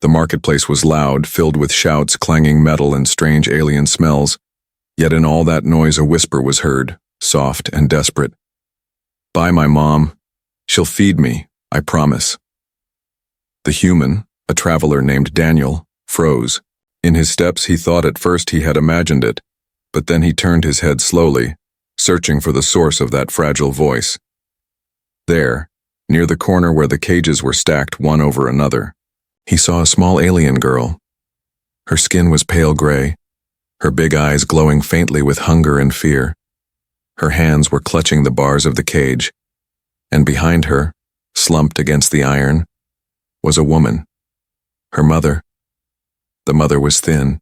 The marketplace was loud, filled with shouts, clanging metal, and strange alien smells. Yet in all that noise a whisper was heard, soft and desperate. "Buy my mom. She'll feed me, I promise." The human, a traveler named Daniel, froze. In his steps he thought at first he had imagined it, but then he turned his head slowly, searching for the source of that fragile voice. There, near the corner where the cages were stacked one over another, he saw a small alien girl. Her skin was pale gray, her big eyes glowing faintly with hunger and fear. Her hands were clutching the bars of the cage, and behind her, slumped against the iron, was a woman. Her mother. The mother was thin,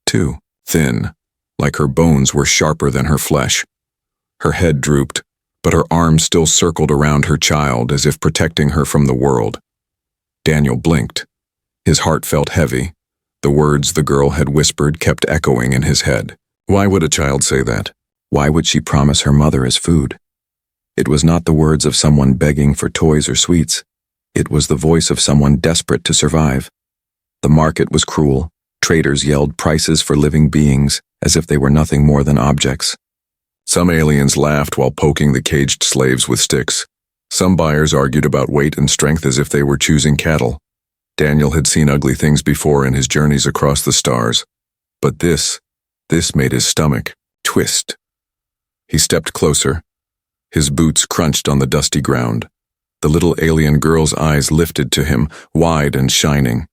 too thin, like her bones were sharper than her flesh. Her head drooped, but her arms still circled around her child as if protecting her from the world. Daniel blinked. His heart felt heavy. The words the girl had whispered kept echoing in his head. Why would a child say that? Why would she promise her mother as food? It was not the words of someone begging for toys or sweets. It was the voice of someone desperate to survive. The market was cruel. Traders yelled prices for living beings as if they were nothing more than objects. Some aliens laughed while poking the caged slaves with sticks. Some buyers argued about weight and strength as if they were choosing cattle. Daniel had seen ugly things before in his journeys across the stars. But this made his stomach twist. He stepped closer. His boots crunched on the dusty ground. The little alien girl's eyes lifted to him, wide and shining.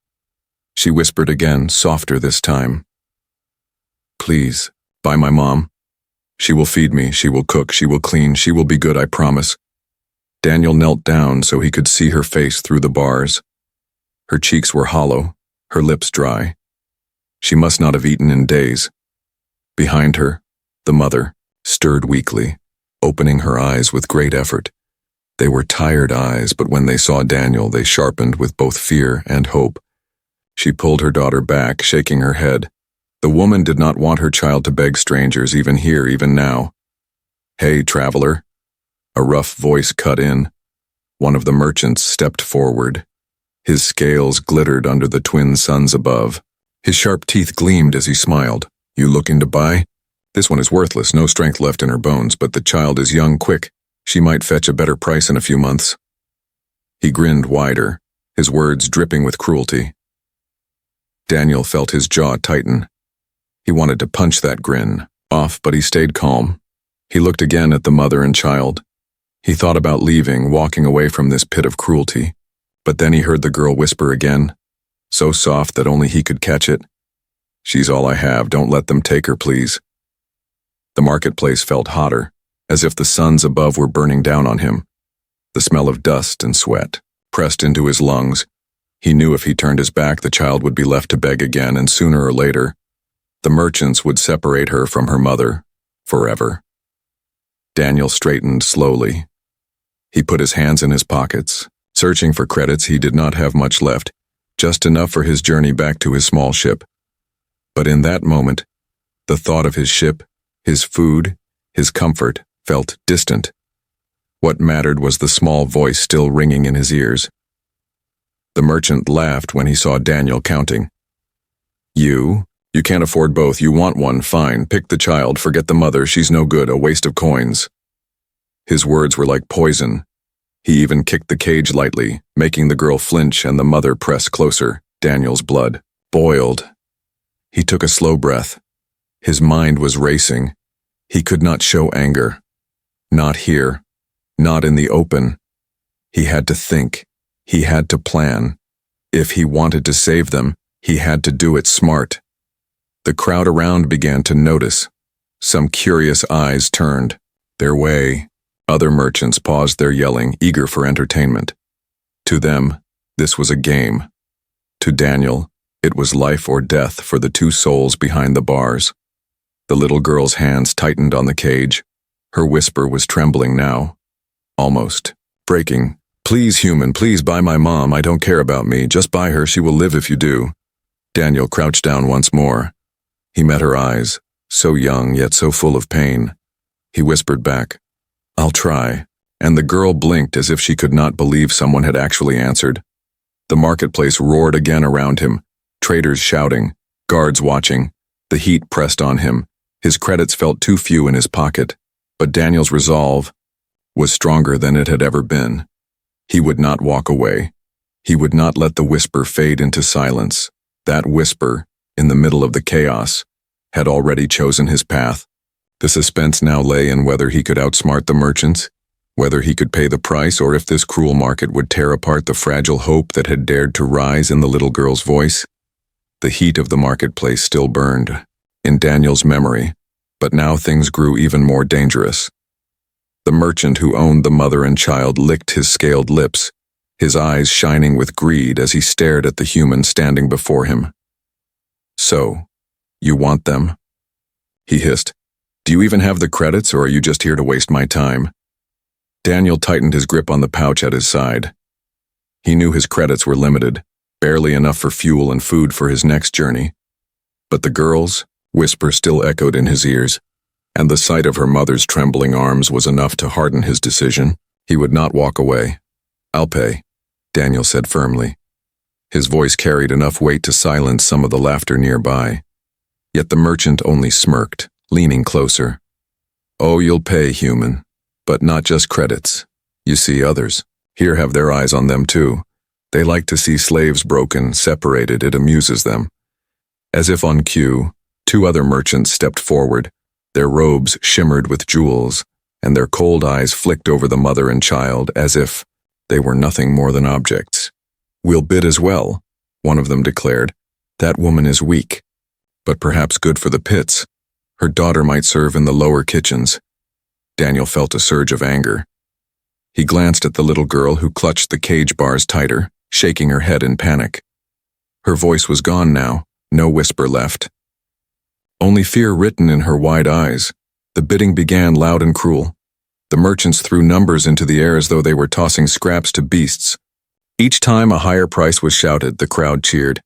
She whispered again, softer this time. "Please, buy my mom. She will feed me, she will cook, she will clean, she will be good, I promise." Daniel knelt down so he could see her face through the bars. Her cheeks were hollow, her lips dry. She must not have eaten in days. Behind her, the mother stirred weakly, opening her eyes with great effort. They were tired eyes, but when they saw Daniel, they sharpened with both fear and hope. She pulled her daughter back, shaking her head. The woman did not want her child to beg strangers, even here, even now. "Hey, traveler." A rough voice cut in. One of the merchants stepped forward. His scales glittered under the twin suns above. His sharp teeth gleamed as he smiled. "You looking to buy? This one is worthless, no strength left in her bones, but the child is young, quick. She might fetch a better price in a few months." He grinned wider, his words dripping with cruelty. Daniel felt his jaw tighten. He wanted to punch that grin off, but he stayed calm. He looked again at the mother and child. He thought about leaving, walking away from this pit of cruelty. But then he heard the girl whisper again, so soft that only he could catch it. "She's all I have, don't let them take her, please." The marketplace felt hotter, as if the suns above were burning down on him. The smell of dust and sweat pressed into his lungs. He knew if he turned his back, the child would be left to beg again, and sooner or later, the merchants would separate her from her mother, forever. Daniel straightened slowly. He put his hands in his pockets, searching for credits. He did not have much left, just enough for his journey back to his small ship. But in that moment, the thought of his ship, his food, his comfort felt distant. What mattered was the small voice still ringing in his ears. The merchant laughed when he saw Daniel counting. You can't afford both. You want one, fine. Pick the child, forget the mother. She's no good, a waste of coins." His words were like poison. He even kicked the cage lightly, making the girl flinch and the mother press closer. Daniel's blood boiled. He took a slow breath. His mind was racing. He could not show anger. Not here. Not in the open. He had to think. He had to plan. If he wanted to save them, he had to do it smart. The crowd around began to notice. Some curious eyes turned their way. Other merchants paused their yelling, eager for entertainment. To them, this was a game. To Daniel, it was life or death for the two souls behind the bars. The little girl's hands tightened on the cage. Her whisper was trembling now, almost breaking. "Please, human, please buy my mom. I don't care about me. Just buy her. She will live if you do." Daniel crouched down once more. He met her eyes, so young yet so full of pain. He whispered back, "I'll try," and the girl blinked as if she could not believe someone had actually answered. The marketplace roared again around him, traders shouting, guards watching. The heat pressed on him. His credits felt too few in his pocket, but Daniel's resolve was stronger than it had ever been. He would not walk away. He would not let the whisper fade into silence. That whisper, in the middle of the chaos, had already chosen his path. The suspense now lay in whether he could outsmart the merchants, whether he could pay the price, or if this cruel market would tear apart the fragile hope that had dared to rise in the little girl's voice. The heat of the marketplace still burned in Daniel's memory, but now things grew even more dangerous. The merchant who owned the mother and child licked his scaled lips, his eyes shining with greed as he stared at the human standing before him. "So, you want them?" he hissed. "Do you even have the credits, or are you just here to waste my time?" Daniel tightened his grip on the pouch at his side. He knew his credits were limited, barely enough for fuel and food for his next journey. But the girl's whisper still echoed in his ears, and the sight of her mother's trembling arms was enough to harden his decision. He would not walk away. "I'll pay," Daniel said firmly. His voice carried enough weight to silence some of the laughter nearby. Yet the merchant only smirked, leaning closer. "Oh, you'll pay, human. But not just credits. You see, others here have their eyes on them too. They like to see slaves broken, separated. It amuses them." As if on cue, two other merchants stepped forward. Their robes shimmered with jewels, and their cold eyes flicked over the mother and child as if they were nothing more than objects. "We'll bid as well," one of them declared. "That woman is weak, but perhaps good for the pits. Her daughter might serve in the lower kitchens." Daniel felt a surge of anger. He glanced at the little girl who clutched the cage bars tighter, shaking her head in panic. Her voice was gone now, no whisper left. Only fear written in her wide eyes. The bidding began loud and cruel. The merchants threw numbers into the air as though they were tossing scraps to beasts. Each time a higher price was shouted, the crowd cheered.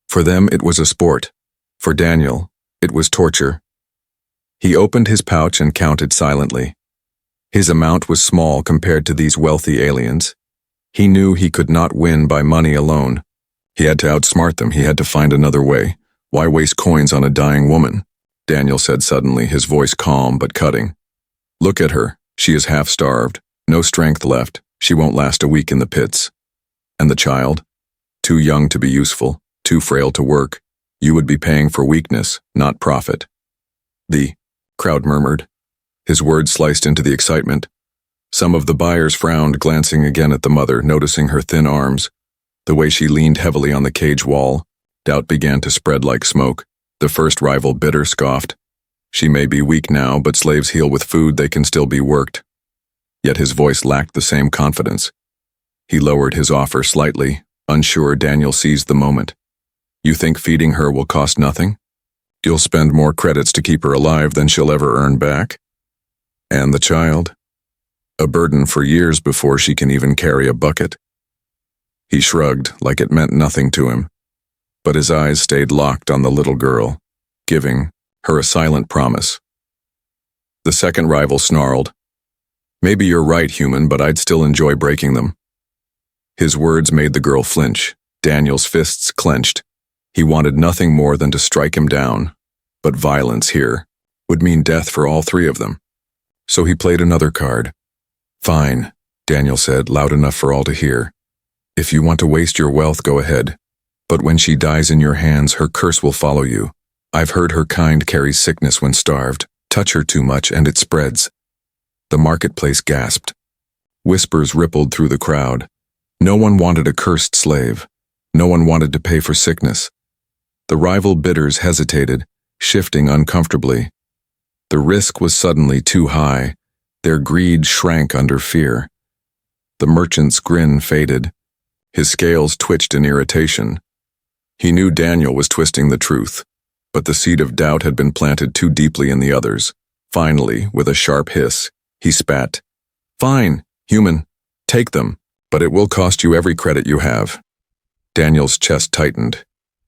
For them, it was a sport. For Daniel, it was torture. He opened his pouch and counted silently. His amount was small compared to these wealthy aliens. He knew he could not win by money alone. He had to outsmart them. He had to find another way. Why waste coins on a dying woman? Daniel said suddenly, his voice calm but cutting. "Look at her. She is half-starved. No strength left. She won't last a week in the pits. And the child? Too young to be useful, too frail to work. You would be paying for weakness, not profit." "The crowd murmured. His words sliced into the excitement. Some of the buyers frowned, glancing again at the mother, noticing her thin arms, the way she leaned heavily on the cage wall. Doubt began to spread like smoke. The first rival bidder scoffed. "She may be weak now, but slaves heal with food. They can still be worked." Yet his voice lacked the same confidence. He lowered his offer slightly, unsure. Daniel seized the moment. "You think feeding her will cost nothing? You'll spend more credits to keep her alive than she'll ever earn back? And the child? A burden for years before she can even carry a bucket." He shrugged, like it meant nothing to him. But his eyes stayed locked on the little girl, giving her a silent promise. The second rival snarled. "Maybe you're right, human, but I'd still enjoy breaking them." His words made the girl flinch. Daniel's fists clenched. He wanted nothing more than to strike him down, but violence here would mean death for all three of them. So he played another card. "Fine," Daniel said, loud enough for all to hear. "If you want to waste your wealth, go ahead. But when she dies in your hands, her curse will follow you. I've heard her kind carries sickness when starved. Touch her too much and it spreads." The marketplace gasped. Whispers rippled through the crowd. No one wanted a cursed slave. No one wanted to pay for sickness. The rival bidders hesitated, shifting uncomfortably. The risk was suddenly too high. Their greed shrank under fear. The merchant's grin faded. His scales twitched in irritation. He knew Daniel was twisting the truth, but the seed of doubt had been planted too deeply in the others. Finally, with a sharp hiss, he spat. "Fine, human, take them, but it will cost you every credit you have." Daniel's chest tightened.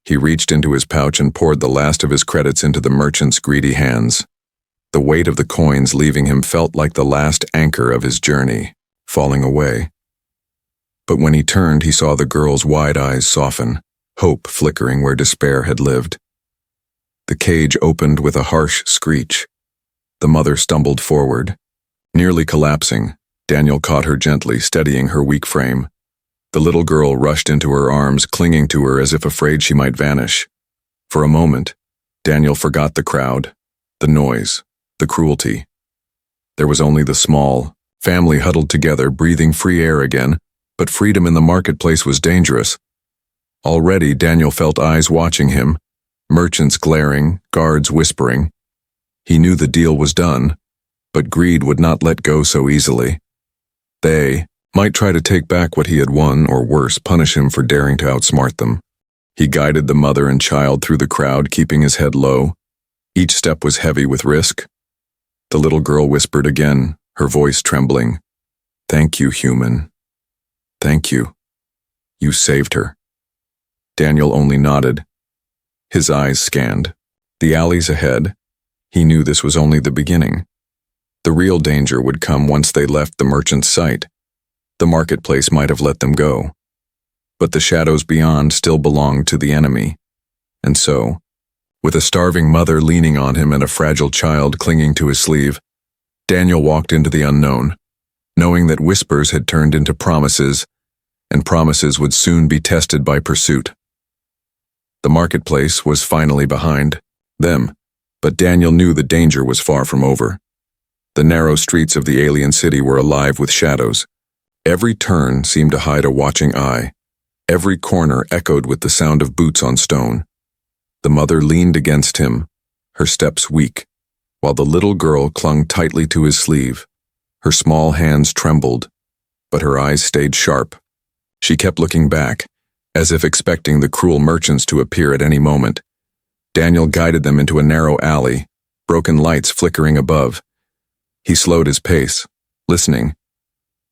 He reached into his pouch and poured the last of his credits into the merchant's greedy hands. The weight of the coins leaving him felt like the last anchor of his journey, falling away. But when he turned, he saw the girl's wide eyes soften, hope flickering where despair had lived. The cage opened with a harsh screech. The mother stumbled forward. Nearly collapsing, Daniel caught her gently, steadying her weak frame. The little girl rushed into her arms, clinging to her as if afraid she might vanish. For a moment, Daniel forgot the crowd, the noise, the cruelty. There was only the small family huddled together, breathing free air again, but freedom in the marketplace was dangerous. Already Daniel felt eyes watching him, merchants glaring, guards whispering. He knew the deal was done, but greed would not let go so easily. They might try to take back what he had won, or worse, punish him for daring to outsmart them. He guided the mother and child through the crowd, keeping his head low. Each step was heavy with risk. The little girl whispered again, her voice trembling, "Thank you, human. Thank you. You saved her." Daniel only nodded. His eyes scanned the alleys ahead. He knew this was only the beginning. The real danger would come once they left the merchant's sight. The marketplace might have let them go, but the shadows beyond still belonged to the enemy. And so, with a starving mother leaning on him and a fragile child clinging to his sleeve, Daniel walked into the unknown, knowing that whispers had turned into promises, and promises would soon be tested by pursuit. The marketplace was finally behind them, but Daniel knew the danger was far from over. The narrow streets of the alien city were alive with shadows. Every turn seemed to hide a watching eye. Every corner echoed with the sound of boots on stone. The mother leaned against him, her steps weak, while the little girl clung tightly to his sleeve. Her small hands trembled, but her eyes stayed sharp. She kept looking back, as if expecting the cruel merchants to appear at any moment. Daniel guided them into a narrow alley, broken lights flickering above. He slowed his pace, listening.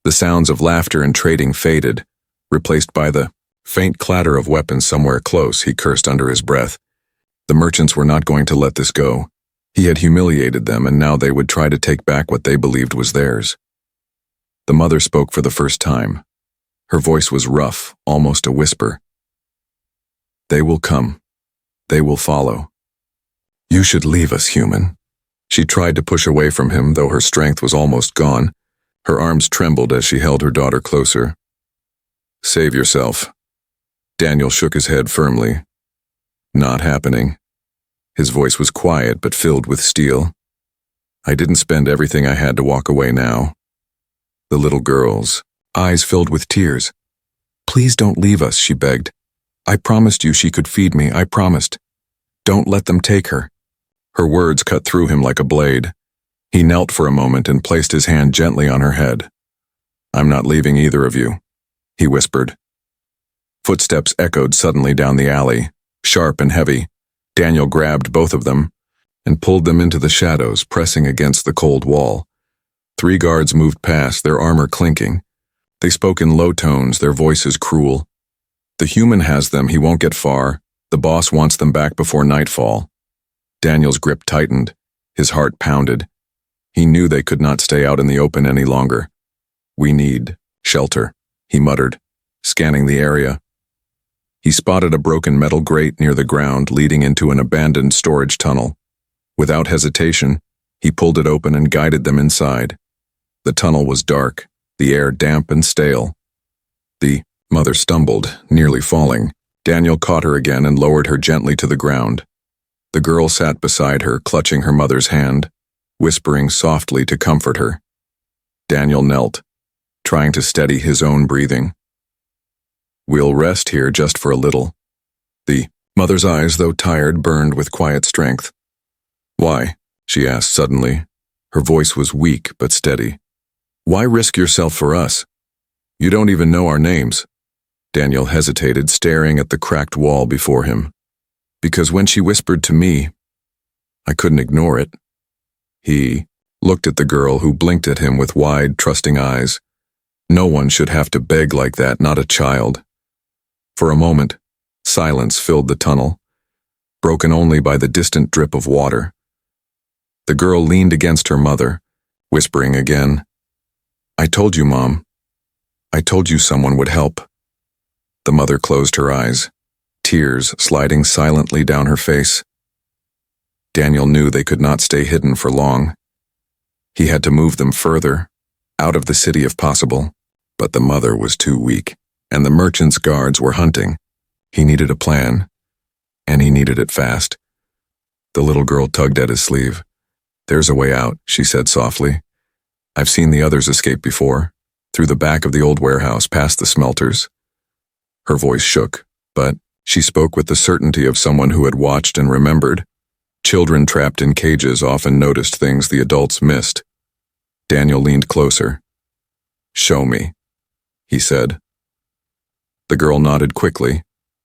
The sounds of laughter and trading faded, replaced by the faint clatter of weapons somewhere close. He cursed under his breath. The merchants were not going to let this go. He had humiliated them, and now they would try to take back what they believed was theirs. The mother spoke for the first time. Her voice was rough, almost a whisper. "They will come. They will follow. You should leave us, human." She tried to push away from him, though her strength was almost gone. Her arms trembled as she held her daughter closer. "Save yourself." Daniel shook his head firmly. "Not happening." His voice was quiet but filled with steel. "I didn't spend everything I had to walk away now." The little girl's eyes filled with tears. "Please don't leave us," she begged. "I promised you she could feed me, I promised. Don't let them take her." Her words cut through him like a blade. He knelt for a moment and placed his hand gently on her head. "I'm not leaving either of you," he whispered. Footsteps echoed suddenly down the alley, sharp and heavy. Daniel grabbed both of them and pulled them into the shadows, pressing against the cold wall. 3 guards moved past, their armor clinking. They spoke in low tones, their voices cruel. "The human has them, he won't get far. The boss wants them back before nightfall." Daniel's grip tightened, his heart pounded. He knew they could not stay out in the open any longer. "We need shelter," he muttered, scanning the area. He spotted a broken metal grate near the ground leading into an abandoned storage tunnel. Without hesitation, he pulled it open and guided them inside. The tunnel was dark, the air damp and stale. The mother stumbled, nearly falling. Daniel caught her again and lowered her gently to the ground. The girl sat beside her, clutching her mother's hand, whispering softly to comfort her. Daniel knelt, trying to steady his own breathing. "We'll rest here just for a little." The mother's eyes, though tired, burned with quiet strength. "Why?" she asked suddenly. Her voice was weak but steady. "Why risk yourself for us? You don't even know our names." Daniel hesitated, staring at the cracked wall before him. "Because when she whispered to me, I couldn't ignore it." He looked at the girl, who blinked at him with wide, trusting eyes. No one should have to beg like that, not a child. For a moment, silence filled the tunnel, broken only by the distant drip of water. The girl leaned against her mother, whispering again, "I told you, Mom. I told you someone would help. The mother closed her eyes, tears sliding silently down her face. Daniel knew they could not stay hidden for long. He had to move them further, out of the city if possible, but the mother was too weak, and the merchant's guards were hunting. He needed a plan, and he needed it fast. The little girl tugged at his sleeve. "There's a way out," she said softly. "I've seen the others escape before, through the back of the old warehouse past the smelters." Her voice shook, but she spoke with the certainty of someone who had watched and remembered. Children trapped in cages often noticed things the adults missed. Daniel leaned closer. "Show me," he said. The girl nodded quickly,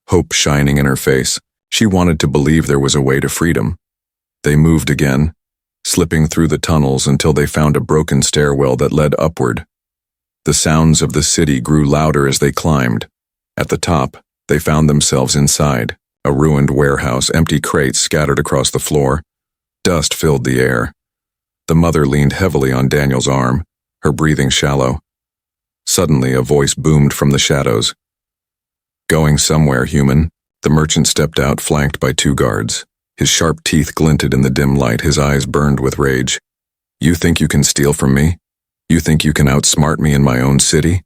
hope shining in her face. She wanted to believe there was a way to freedom. They moved again, slipping through the tunnels until they found a broken stairwell that led upward. The sounds of the city grew louder as they climbed. At the top, they found themselves inside, a ruined warehouse, empty crates scattered across the floor. Dust filled the air. The mother leaned heavily on Daniel's arm, her breathing shallow. Suddenly, a voice boomed from the shadows. "Going somewhere, human." The merchant stepped out, flanked by 2 guards. His sharp teeth glinted in the dim light, his eyes burned with rage. "You think you can steal from me? You think you can outsmart me in my own city?"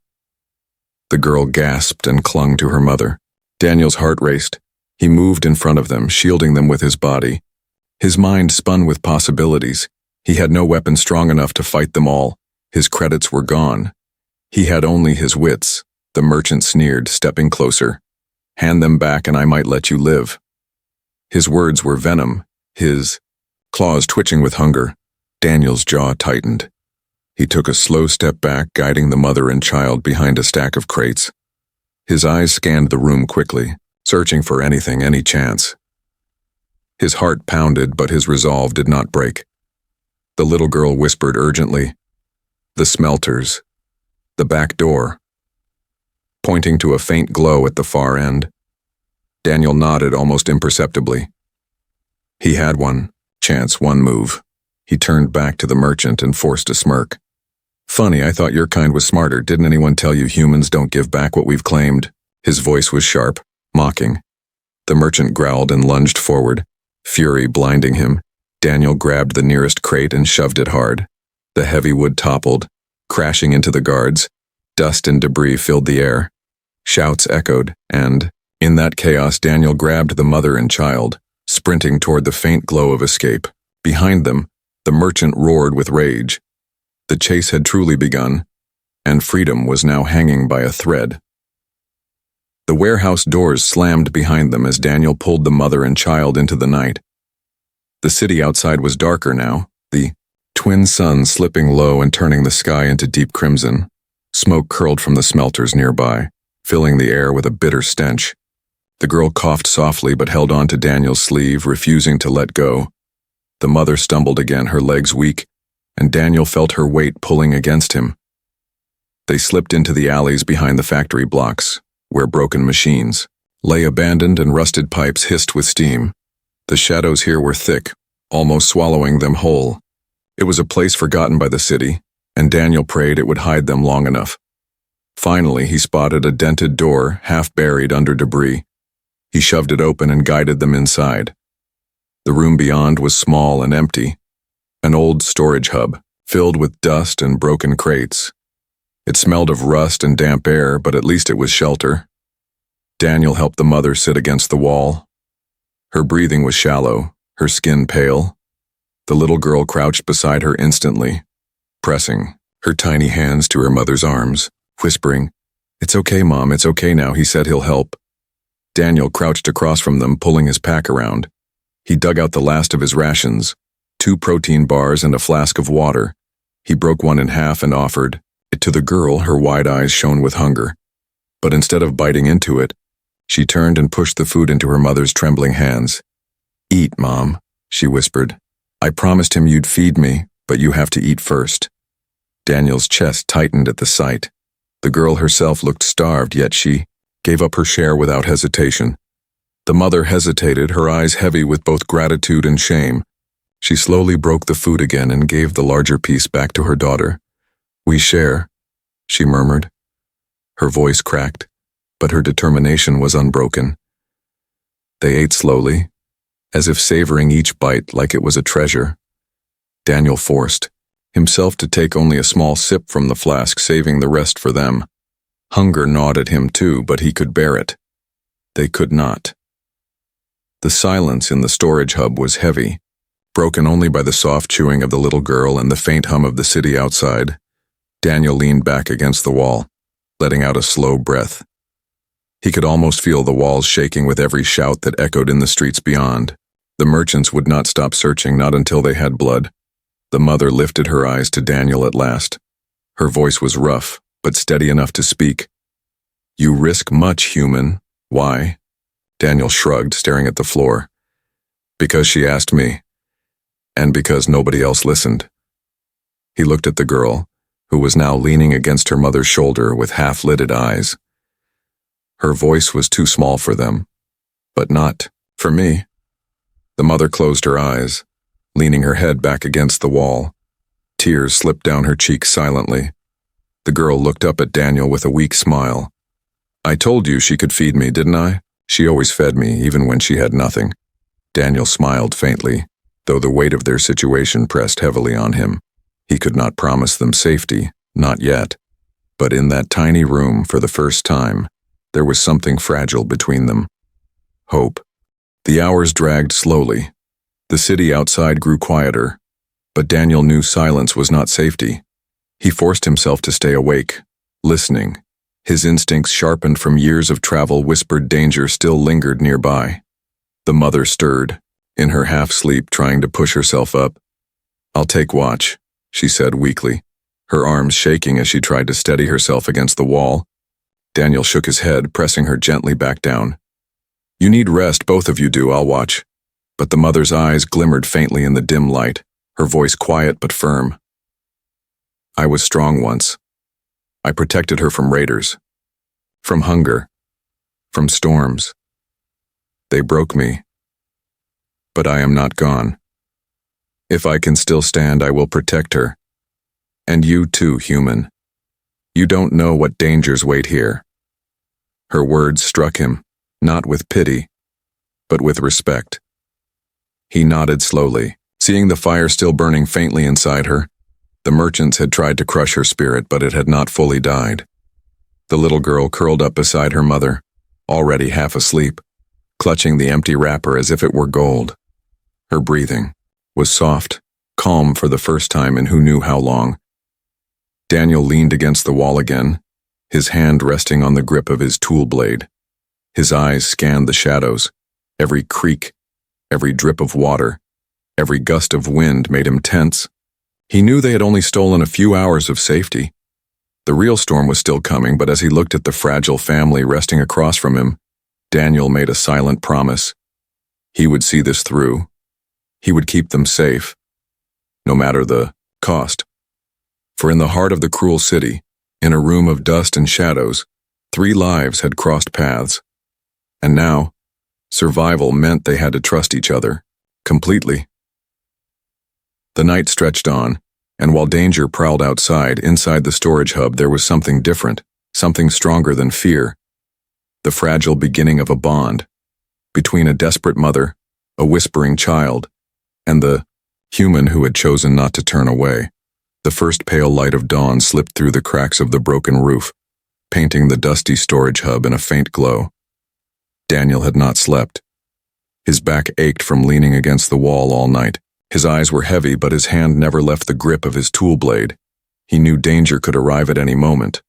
The girl gasped and clung to her mother. Daniel's heart raced. He moved in front of them, shielding them with his body. His mind spun with possibilities. He had no weapon strong enough to fight them all. His credits were gone. He had only his wits. The merchant sneered, stepping closer. "Hand them back and I might let you live." His words were venom, his claws twitching with hunger. Daniel's jaw tightened. He took a slow step back, guiding the mother and child behind a stack of crates. His eyes scanned the room quickly, searching for anything, any chance. His heart pounded, but his resolve did not break. The little girl whispered urgently, "The smelters. The back door," pointing to a faint glow at the far end. Daniel nodded almost imperceptibly. He had one chance, one move. He turned back to the merchant and forced a smirk. "Funny, I thought your kind was smarter. Didn't anyone tell you humans don't give back what we've claimed?" His voice was sharp, mocking. The merchant growled and lunged forward, fury blinding him. Daniel grabbed the nearest crate and shoved it hard. The heavy wood toppled, crashing into the guards. Dust and debris filled the air. Shouts echoed, and, in that chaos, Daniel grabbed the mother and child, sprinting toward the faint glow of escape. Behind them, the merchant roared with rage. The chase had truly begun, and freedom was now hanging by a thread. The warehouse doors slammed behind them as Daniel pulled the mother and child into the night. The city outside was darker now, the twin suns slipping low and turning the sky into deep crimson. Smoke curled from the smelters nearby, filling the air with a bitter stench. The girl coughed softly but held on to Daniel's sleeve, refusing to let go. The mother stumbled again, her legs weak, and Daniel felt her weight pulling against him. They slipped into the alleys behind the factory blocks, where broken machines lay abandoned and rusted pipes hissed with steam. The shadows here were thick, almost swallowing them whole. It was a place forgotten by the city, and Daniel prayed it would hide them long enough. Finally, he spotted a dented door half buried under debris. He shoved it open and guided them inside. The room beyond was small and empty, an old storage hub filled with dust and broken crates. It smelled of rust and damp air, but at least it was shelter. Daniel helped the mother sit against the wall. Her breathing was shallow, her skin pale. The little girl crouched beside her instantly, pressing her tiny hands to her mother's arms, whispering, "It's okay, Mom, it's okay now," he said he'll help. Daniel crouched across from them, pulling his pack around. He dug out the last of his rations, 2 protein bars and a flask of water. He broke one in half and offered it to the girl. Her wide eyes shone with hunger. But instead of biting into it, she turned and pushed the food into her mother's trembling hands. "Eat, Mom," she whispered. "I promised him you'd feed me, but you have to eat first." Daniel's chest tightened at the sight. The girl herself looked starved, yet she gave up her share without hesitation. The mother hesitated, her eyes heavy with both gratitude and shame. She slowly broke the food again and gave the larger piece back to her daughter. "We share," she murmured. Her voice cracked, but her determination was unbroken. They ate slowly, as if savoring each bite like it was a treasure. Daniel forced himself to take only a small sip from the flask, saving the rest for them. Hunger gnawed at him too, but he could bear it. They could not. The silence in the storage hub was heavy, broken only by the soft chewing of the little girl and the faint hum of the city outside. Daniel leaned back against the wall, letting out a slow breath. He could almost feel the walls shaking with every shout that echoed in the streets beyond. The merchants would not stop searching, not until they had blood. The mother lifted her eyes to Daniel at last. Her voice was rough, but steady enough to speak. "You risk much, human. Why?" Daniel shrugged, staring at the floor. "Because she asked me, and because nobody else listened." He looked at the girl, who was now leaning against her mother's shoulder with half-lidded eyes. Her voice was too small for them, but not for me. The mother closed her eyes, leaning her head back against the wall. Tears slipped down her cheeks silently. The girl looked up at Daniel with a weak smile. "I told you she could feed me, didn't I? She always fed me, even when she had nothing." Daniel smiled faintly, though the weight of their situation pressed heavily on him. He could not promise them safety, not yet. But in that tiny room, for the first time, there was something fragile between them. Hope. The hours dragged slowly. The city outside grew quieter, but Daniel knew silence was not safety. He forced himself to stay awake, listening. His instincts, sharpened from years of travel, whispered danger still lingered nearby. The mother stirred, in her half-sleep, trying to push herself up. "I'll take watch," she said weakly, her arms shaking as she tried to steady herself against the wall. Daniel shook his head, pressing her gently back down. "You need rest, both of you do, I'll watch." But the mother's eyes glimmered faintly in the dim light, her voice quiet but firm. "I was strong once. I protected her from raiders, from hunger, from storms. They broke me. But I am not gone. If I can still stand, I will protect her. And you too, human. You don't know what dangers wait here." Her words struck him, not with pity, but with respect. He nodded slowly, seeing the fire still burning faintly inside her. The merchants had tried to crush her spirit, but it had not fully died. The little girl curled up beside her mother, already half asleep, clutching the empty wrapper as if it were gold. Her breathing was soft, calm for the first time in who knew how long. Daniel leaned against the wall again, his hand resting on the grip of his tool blade. His eyes scanned the shadows. Every creak, every drip of water, every gust of wind made him tense. He knew they had only stolen a few hours of safety. The real storm was still coming, but as he looked at the fragile family resting across from him, Daniel made a silent promise. He would see this through. He would keep them safe, no matter the cost. For in the heart of the cruel city, in a room of dust and shadows, 3 lives had crossed paths. And now, survival meant they had to trust each other, completely. The night stretched on, and while danger prowled outside, inside the storage hub there was something different, something stronger than fear. The fragile beginning of a bond, between a desperate mother, a whispering child, and the human who had chosen not to turn away. The first pale light of dawn slipped through the cracks of the broken roof, painting the dusty storage hub in a faint glow. Daniel had not slept. His back ached from leaning against the wall all night. His eyes were heavy, but his hand never left the grip of his tool blade. He knew danger could arrive at any moment.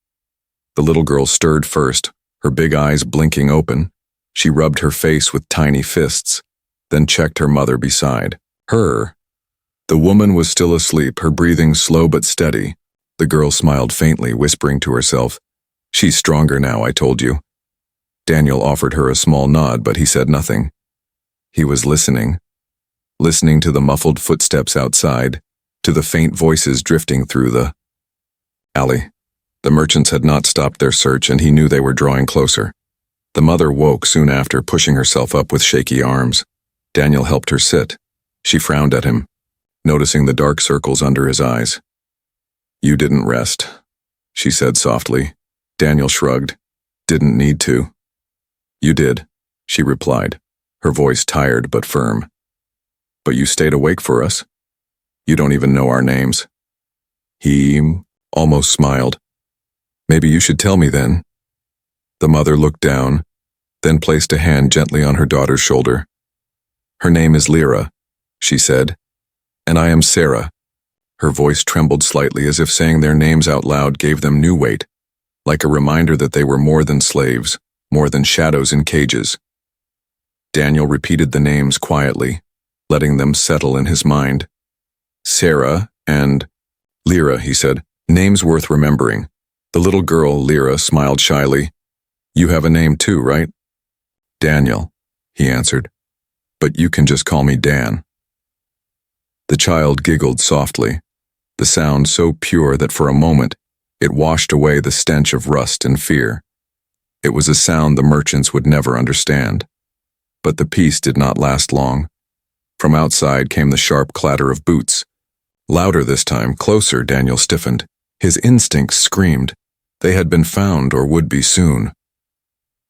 The little girl stirred first, her big eyes blinking open. She rubbed her face with tiny fists, then checked her mother beside her. The woman was still asleep, her breathing slow but steady. The girl smiled faintly, whispering to herself, "She's stronger now, I told you." Daniel offered her a small nod, but he said nothing. He was listening to the muffled footsteps outside, to the faint voices drifting through the alley. The merchants had not stopped their search, and he knew they were drawing closer. The mother woke soon after, pushing herself up with shaky arms. Daniel helped her sit. She frowned at him, noticing the dark circles under his eyes. "You didn't rest," she said softly. Daniel shrugged. Didn't need to. You did, she replied, her voice tired but firm. But you stayed awake for us. You don't even know our names. He almost smiled. Maybe you should tell me then. The mother looked down, then placed a hand gently on her daughter's shoulder. Her name is Lyra, she said, and I am Sarah. Her voice trembled slightly as if saying their names out loud gave them new weight, like a reminder that they were more than slaves, more than shadows in cages. Daniel repeated the names quietly, letting them settle in his mind. Sarah and Lyra, he said, names worth remembering. The little girl, Lyra, smiled shyly. You have a name too, right? Daniel, he answered, but you can just call me Dan. The child giggled softly, the sound so pure that for a moment it washed away the stench of rust and fear. It was a sound the merchants would never understand. But the peace did not last long. From outside came the sharp clatter of boots. Louder this time, closer, Daniel stiffened. His instincts screamed. They had been found or would be soon.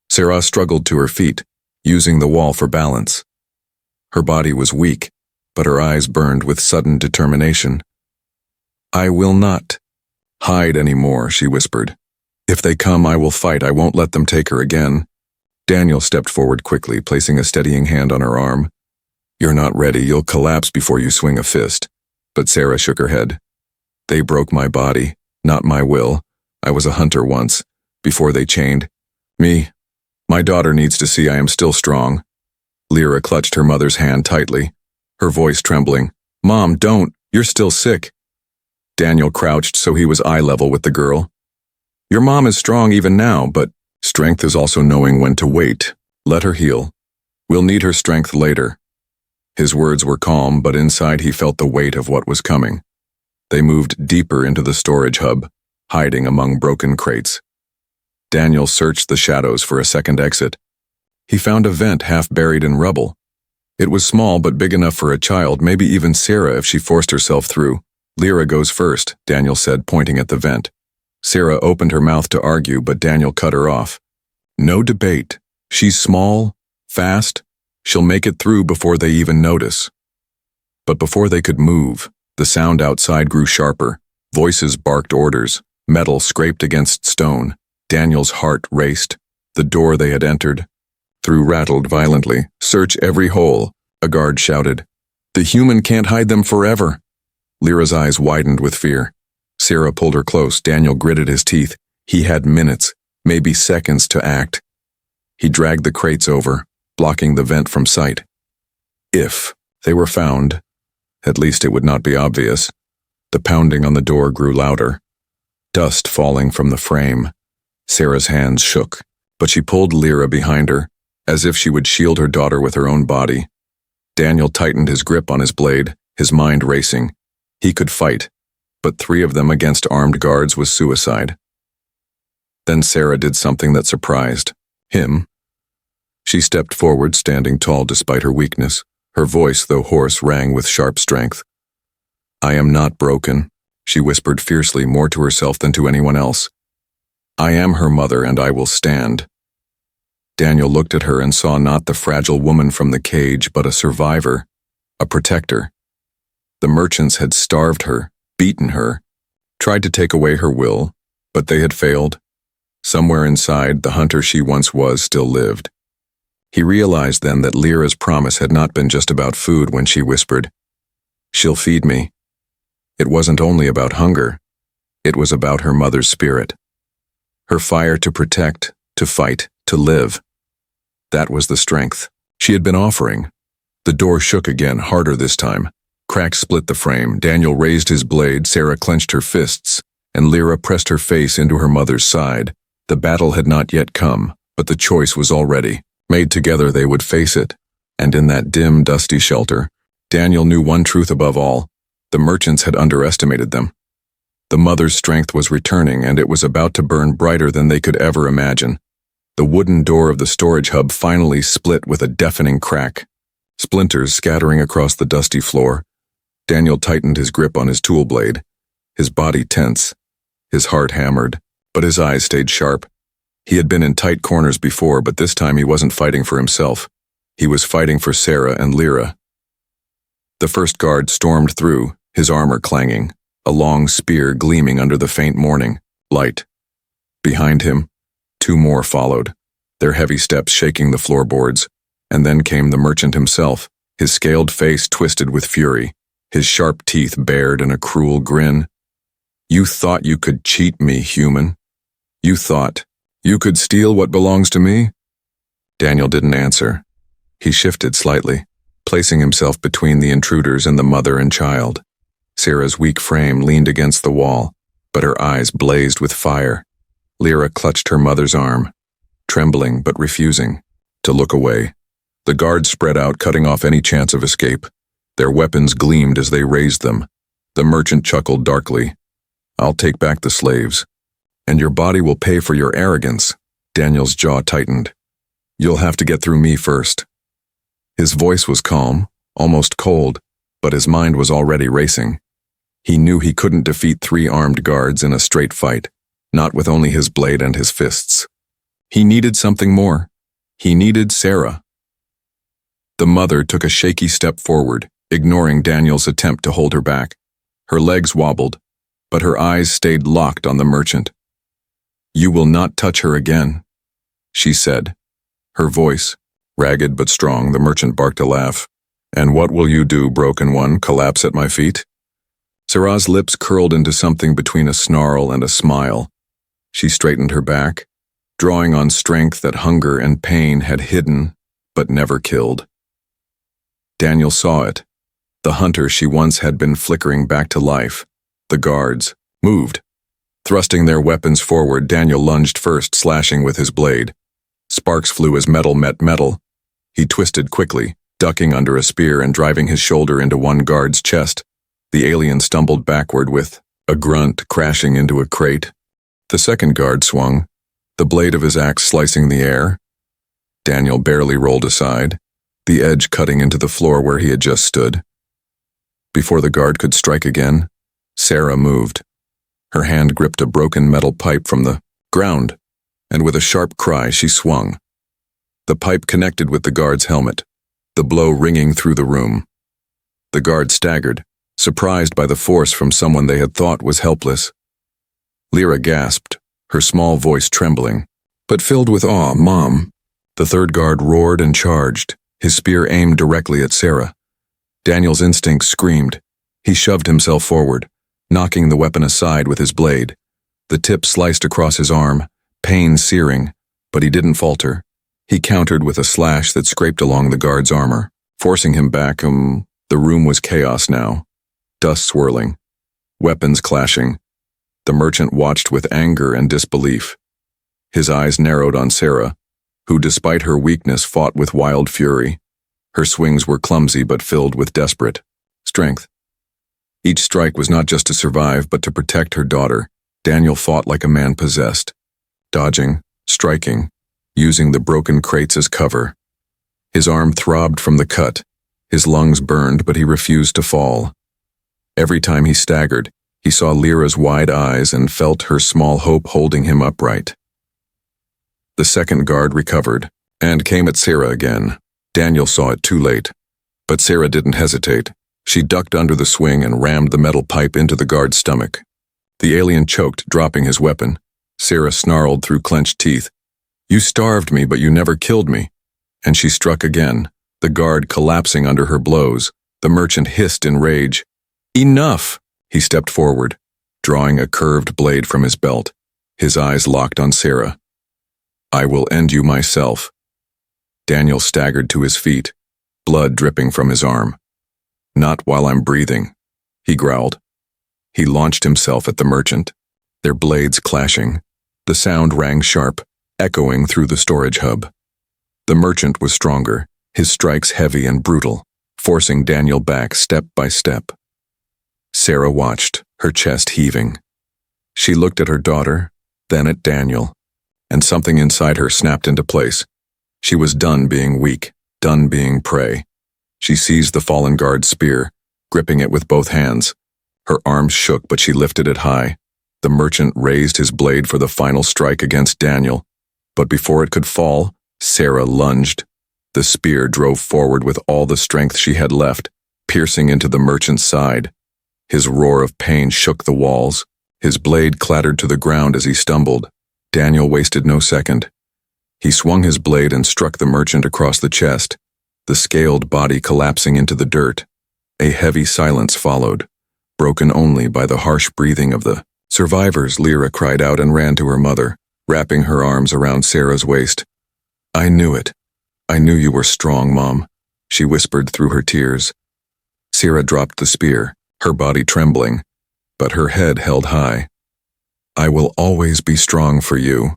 Sarah struggled to her feet, using the wall for balance. Her body was weak, but her eyes burned with sudden determination. I will not hide anymore, she whispered. If they come, I will fight. I won't let them take her again. Daniel stepped forward quickly, placing a steadying hand on her arm. You're not ready. You'll collapse before you swing a fist. But Sarah shook her head. They broke my body, not my will. I was a hunter once, before they chained me. My daughter needs to see I am still strong. Lyra clutched her mother's hand tightly, her voice trembling. Mom, don't. You're still sick. Daniel crouched so he was eye level with the girl. Your mom is strong even now, but strength is also knowing when to wait. Let her heal. We'll need her strength later. His words were calm, but inside he felt the weight of what was coming. They moved deeper into the storage hub, hiding among broken crates. Daniel searched the shadows for a second exit. He found a vent half buried in rubble. It was small but big enough for a child, maybe even Sarah if she forced herself through. Lyra goes first, Daniel said, pointing at the vent. Sarah opened her mouth to argue, but Daniel cut her off. No debate. She's small, fast. She'll make it through before they even notice. But before they could move, the sound outside grew sharper. Voices barked orders. Metal scraped against stone. Daniel's heart raced. The door they had entered through rattled violently. Search every hole, a guard shouted. The human can't hide them forever. Lyra's eyes widened with fear. Sarah pulled her close. Daniel gritted his teeth. He had minutes, maybe seconds to act. He dragged the crates over, blocking the vent from sight. If they were found, at least it would not be obvious. The pounding on the door grew louder. Dust falling from the frame. Sarah's hands shook, but she pulled Lyra behind her, as if she would shield her daughter with her own body. Daniel tightened his grip on his blade, his mind racing. He could fight, but 3 of them against armed guards was suicide. Then Sarah did something that surprised him. She stepped forward, standing tall despite her weakness. Her voice, though hoarse, rang with sharp strength. I am not broken, she whispered fiercely, more to herself than to anyone else. I am her mother, and I will stand. Daniel looked at her and saw not the fragile woman from the cage, but a survivor, a protector. The merchants had starved her, beaten her, tried to take away her will, but they had failed. Somewhere inside, the hunter she once was still lived. He realized then that Lyra's promise had not been just about food when she whispered, She'll feed me. It wasn't only about hunger. It was about her mother's spirit. Her fire to protect, to fight, to live. That was the strength she had been offering. The door shook again, harder this time. Cracks split the frame. Daniel raised his blade, Sarah clenched her fists, and Lyra pressed her face into her mother's side. The battle had not yet come, but the choice was already made. Together they would face it. And in that dim, dusty shelter, Daniel knew one truth above all. The merchants had underestimated them. The mother's strength was returning, and it was about to burn brighter than they could ever imagine. The wooden door of the storage hub finally split with a deafening crack, splinters scattering across the dusty floor. Daniel tightened his grip on his tool blade, his body tense, his heart hammered. but his eyes stayed sharp. He had been in tight corners before, but this time he wasn't fighting for himself. He was fighting for Sarah and Lyra. The first guard stormed through, his armor clanging, a long spear gleaming under the faint morning light. Behind him, two more followed, their heavy steps shaking the floorboards, and then came the merchant himself, his scaled face twisted with fury, his sharp teeth bared in a cruel grin. "You thought you could cheat me, human? You thought you could steal what belongs to me?" Daniel didn't answer. He shifted slightly, placing himself between the intruders and the mother and child. Sarah's weak frame leaned against the wall, but her eyes blazed with fire. Lyra clutched her mother's arm, trembling but refusing to look away. The guards spread out, cutting off any chance of escape. Their weapons gleamed as they raised them. The merchant chuckled darkly. "I'll take back the slaves, and your body will pay for your arrogance." Daniel's jaw tightened. "You'll have to get through me first." His voice was calm, almost cold, but his mind was already racing. He knew he couldn't defeat 3 armed guards in a straight fight, not with only his blade and his fists. He needed something more. He needed Sarah. The mother took a shaky step forward, ignoring Daniel's attempt to hold her back. Her legs wobbled, but her eyes stayed locked on the merchant. "You will not touch her again," she said. Her voice, ragged but strong. The merchant barked a laugh. "And what will you do, broken one, collapse at my feet?" Sarah's lips curled into something between a snarl and a smile. She straightened her back, drawing on strength that hunger and pain had hidden but never killed. Daniel saw it. The hunter she once had been flickering back to life. The guards moved. Thrusting their weapons forward, Daniel lunged first, slashing with his blade. Sparks flew as metal met metal. He twisted quickly, ducking under a spear and driving his shoulder into one guard's chest. The alien stumbled backward with a grunt, crashing into a crate. The second guard swung, the blade of his axe slicing the air. Daniel barely rolled aside, the edge cutting into the floor where he had just stood. Before the guard could strike again, Sarah moved. Her hand gripped a broken metal pipe from the ground, and with a sharp cry she swung. The pipe connected with the guard's helmet, the blow ringing through the room. The guard staggered, surprised by the force from someone they had thought was helpless. Lyra gasped, her small voice trembling, but filled with awe. "Mom!" The third guard roared and charged, his spear aimed directly at Sarah. Daniel's instinct screamed. He shoved himself forward, knocking the weapon aside with his blade. The tip sliced across his arm, pain searing, but he didn't falter. He countered with a slash that scraped along the guard's armor, forcing him back. The room was chaos now. Dust swirling, weapons clashing. The merchant watched with anger and disbelief. His eyes narrowed on Sarah, who despite her weakness fought with wild fury. Her swings were clumsy but filled with desperate strength. Each strike was not just to survive but to protect her daughter. Daniel fought like a man possessed, dodging, striking, using the broken crates as cover. His arm throbbed from the cut, his lungs burned, but he refused to fall. Every time he staggered, he saw Lyra's wide eyes and felt her small hope holding him upright. The second guard recovered and came at Sarah again. Daniel saw it too late, but Sarah didn't hesitate. She ducked under the swing and rammed the metal pipe into the guard's stomach. The alien choked, dropping his weapon. Sarah snarled through clenched teeth. "You starved me, but you never killed me." And she struck again, the guard collapsing under her blows. The merchant hissed in rage. "Enough!" He stepped forward, drawing a curved blade from his belt, his eyes locked on Sarah. "I will end you myself." Daniel staggered to his feet, blood dripping from his arm. "Not while I'm breathing," he growled. He launched himself at the merchant, their blades clashing. The sound rang sharp, echoing through the storage hub. The merchant was stronger, his strikes heavy and brutal, forcing Daniel back step by step. Sarah watched, her chest heaving. She looked at her daughter, then at Daniel, and something inside her snapped into place. She was done being weak, done being prey. She seized the fallen guard's spear, gripping it with both hands. Her arms shook, but she lifted it high. The merchant raised his blade for the final strike against Daniel, but before it could fall, Sarah lunged. The spear drove forward with all the strength she had left, piercing into the merchant's side. His roar of pain shook the walls. His blade clattered to the ground as he stumbled. Daniel wasted no second. He swung his blade and struck the merchant across the chest, the scaled body collapsing into the dirt. A heavy silence followed, broken only by the harsh breathing of the survivors. Lyra cried out and ran to her mother, wrapping her arms around Sarah's waist. "I knew it. I knew you were strong, Mom," she whispered through her tears. Sarah dropped the spear, her body trembling, but her head held high. "I will always be strong for you,"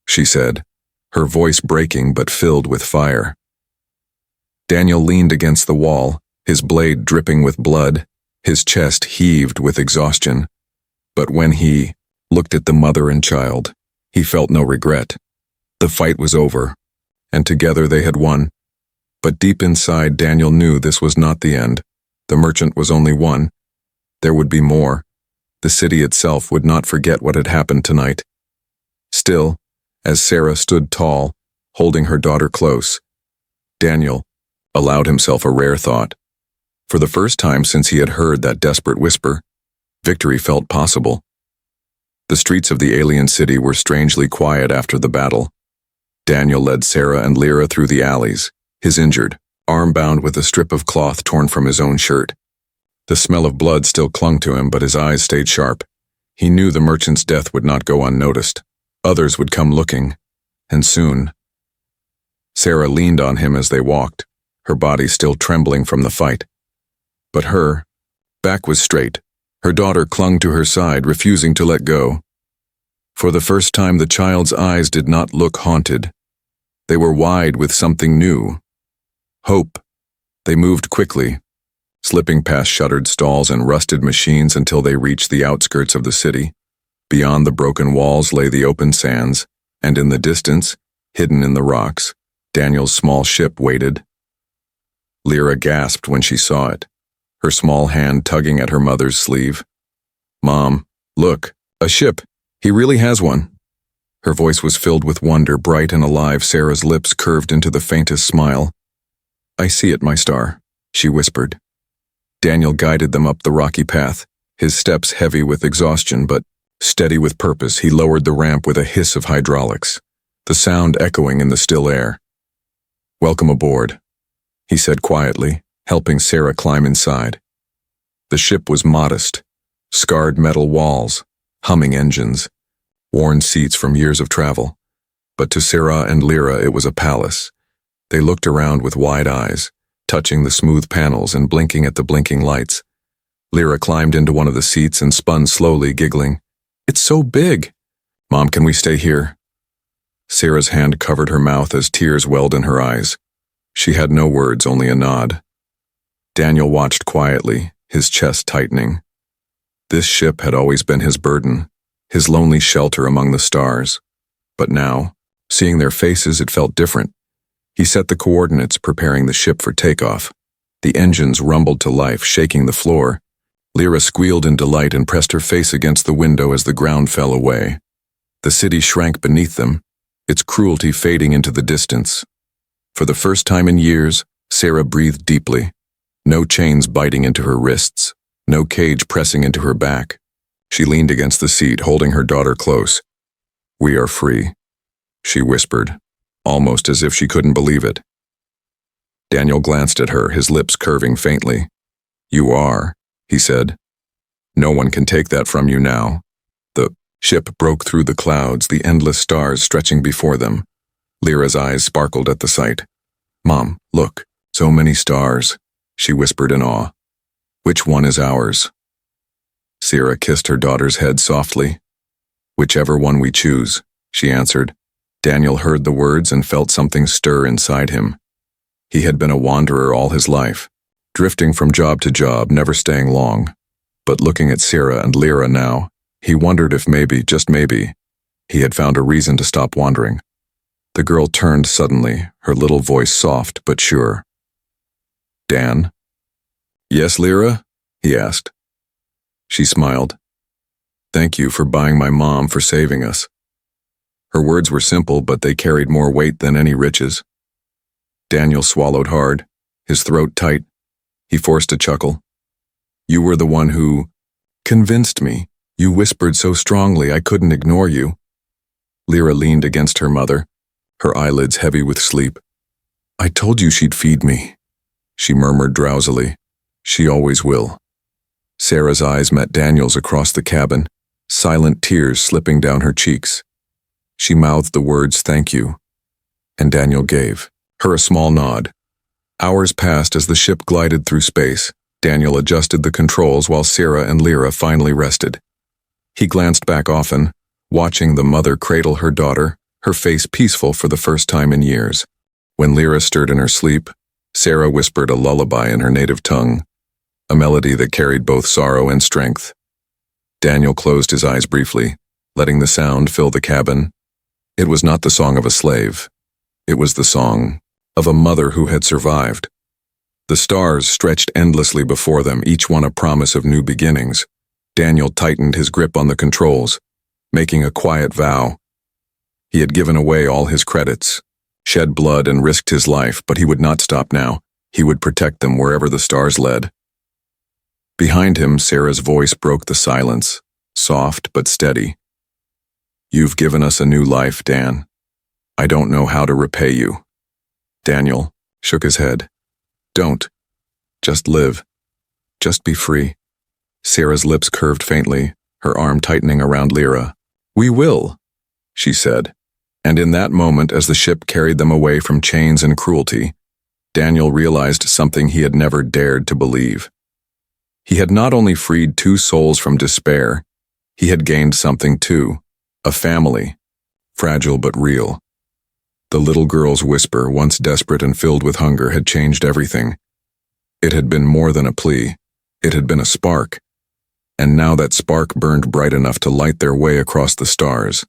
she said, her voice breaking but filled with fire. Daniel leaned against the wall, his blade dripping with blood, his chest heaved with exhaustion. But when he looked at the mother and child, he felt no regret. The fight was over, and together they had won. But deep inside, Daniel knew this was not the end. The merchant was only one. There would be more. The city itself would not forget what had happened tonight. Still, as Sarah stood tall, holding her daughter close, Daniel allowed himself a rare thought. For the first time since he had heard that desperate whisper, victory felt possible. The streets of the alien city were strangely quiet after the battle. Daniel led Sarah and Lyra through the alleys, his injured arm bound with a strip of cloth torn from his own shirt. The smell of blood still clung to him, but his eyes stayed sharp. He knew the merchant's death would not go unnoticed. Others would come looking, and soon. Sarah leaned on him as they walked, her body still trembling from the fight. But her back was straight. Her daughter clung to her side, refusing to let go. For the first time, the child's eyes did not look haunted. They were wide with something new. Hope. They moved quickly, slipping past shuttered stalls and rusted machines until they reached the outskirts of the city. Beyond the broken walls lay the open sands, and in the distance, hidden in the rocks, Daniel's small ship waited. Lyra gasped when she saw it, her small hand tugging at her mother's sleeve. "Mom, look, a ship. He really has one." Her voice was filled with wonder, bright and alive. Sarah's lips curved into the faintest smile. "I see it, my star," she whispered. Daniel guided them up the rocky path, his steps heavy with exhaustion but steady with purpose. He lowered the ramp with a hiss of hydraulics, the sound echoing in the still air. "Welcome aboard," he said quietly, helping Sarah climb inside. The ship was modest, scarred metal walls, humming engines, worn seats from years of travel. But to Sarah and Lyra it was a palace. They looked around with wide eyes, touching the smooth panels and blinking at the blinking lights. Lyra climbed into one of the seats and spun slowly, giggling. "It's so big." "Mom, can we stay here?" Sarah's hand covered her mouth as tears welled in her eyes. She had no words, only a nod. Daniel watched quietly, his chest tightening. This ship had always been his burden, his lonely shelter among the stars. But now, seeing their faces, it felt different. He set the coordinates, preparing the ship for takeoff. The engines rumbled to life, shaking the floor. Lyra squealed in delight and pressed her face against the window as the ground fell away. The city shrank beneath them, its cruelty fading into the distance. For the first time in years, Sarah breathed deeply. No chains biting into her wrists, no cage pressing into her back. She leaned against the seat, holding her daughter close. "We are free," she whispered, almost as if she couldn't believe it. Daniel glanced at her, his lips curving faintly. "You are," he said. "No one can take that from you now." The ship broke through the clouds, the endless stars stretching before them. Lyra's eyes sparkled at the sight. "Mom, look, so many stars," she whispered in awe. "Which one is ours?" Sarah kissed her daughter's head softly. "Whichever one we choose," she answered. Daniel heard the words and felt something stir inside him. He had been a wanderer all his life, drifting from job to job, never staying long. But looking at Sarah and Lyra now, he wondered if maybe, just maybe, he had found a reason to stop wandering. The girl turned suddenly, her little voice soft but sure. "Dan?" "Yes, Lyra?" he asked. She smiled. Thank you for buying my mom, for saving us." Her words were simple, but they carried more weight than any riches. Daniel swallowed hard, his throat tight. He forced a chuckle. "You were the one who convinced me. You whispered so strongly I couldn't ignore you." Lyra leaned against her mother, her eyelids heavy with sleep. "I told you she'd feed me," she murmured drowsily. "She always will." Sarah's eyes met Daniel's across the cabin, silent tears slipping down her cheeks. She mouthed the words, "Thank you," and Daniel gave her a small nod. Hours passed as the ship glided through space. Daniel adjusted the controls while Sarah and Lyra finally rested. He glanced back often, watching the mother cradle her daughter, her face peaceful for the first time in years. When Lyra stirred in her sleep, Sarah whispered a lullaby in her native tongue, a melody that carried both sorrow and strength. Daniel closed his eyes briefly, letting the sound fill the cabin. It was not the song of a slave. It was the song of a mother who had survived. The stars stretched endlessly before them, each one a promise of new beginnings. Daniel tightened his grip on the controls, making a quiet vow. He had given away all his credits, shed blood and risked his life, but he would not stop now. He would protect them wherever the stars led. Behind him, Sarah's voice broke the silence, soft but steady. "You've given us a new life, Dan. I don't know how to repay you." Daniel shook his head. "Don't. Just live. Just be free." Sarah's lips curved faintly, her arm tightening around Lyra. "We will," she said. And in that moment, as the ship carried them away from chains and cruelty, Daniel realized something he had never dared to believe. He had not only freed two souls from despair, he had gained something too, a family, fragile but real. The little girl's whisper, once desperate and filled with hunger, had changed everything. It had been more than a plea. It had been a spark. And now that spark burned bright enough to light their way across the stars.